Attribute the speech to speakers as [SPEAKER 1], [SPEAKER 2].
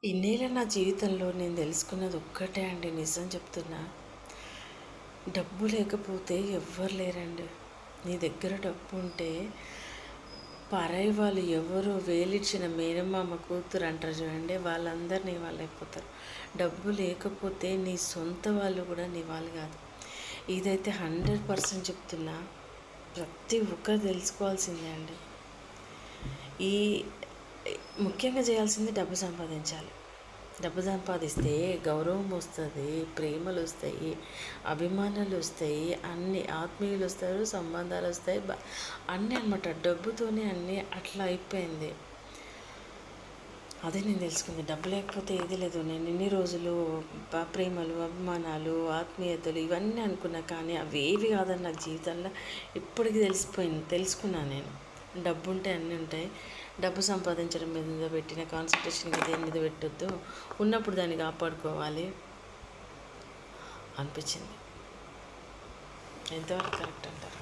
[SPEAKER 1] ఇన్నేళ్ళ నా జీవితంలో నేను తెలుసుకున్నది ఒక్కటే అండి, నిజం చెప్తున్నా. డబ్బు లేకపోతే ఎవ్వరు లేరండి. నీ దగ్గర డబ్బు ఉంటే పరాయి వాళ్ళు ఎవరు వేలిచ్చిన మేనమామ కూతురు అంటారు చూడండి, వాళ్ళందరూ నీ వాళ్ళు అయిపోతారు. డబ్బు లేకపోతే నీ సొంత వాళ్ళు కూడా నీ వాళ్ళు కాదు. ఇదైతే 100% చెప్తున్నా. ప్రతి ఒక్కరు తెలుసుకోవాల్సిందే అండి. ఈ ముఖ్యంగా చేయాల్సింది డబ్బు సంపాదించాలి. డబ్బు సంపాదిస్తే గౌరవం వస్తుంది, ప్రేమలు వస్తాయి, అభిమానాలు వస్తాయి, అన్ని ఆత్మీయులు వస్తారు, సంబంధాలు వస్తాయి, అన్నీ అనమాట. డబ్బుతోనే అన్నీ అట్లా అయిపోయింది. అదే నేను తెలుసుకుంది. డబ్బు లేకపోతే ఏది లేదు. నేను ఇన్ని రోజులు ప్రేమలు, అభిమానాలు, ఆత్మీయతలు ఇవన్నీ అనుకున్నా, కానీ అవి ఏవి కాదని నాకు జీవితంలో ఇప్పటికీ తెలుసుకున్నాను నేను. డబ్బు ఉంటే అన్నీ ఉంటాయి. డబ్బు సంపాదించడం మీద పెట్టిన కాన్సన్ట్రేషన్ దేని మీద పెట్టొద్దు, ఉన్నప్పుడు దాన్ని కాపాడుకోవాలి అనిపించింది. ఎంతవరకు కరెక్ట్ అంటారు?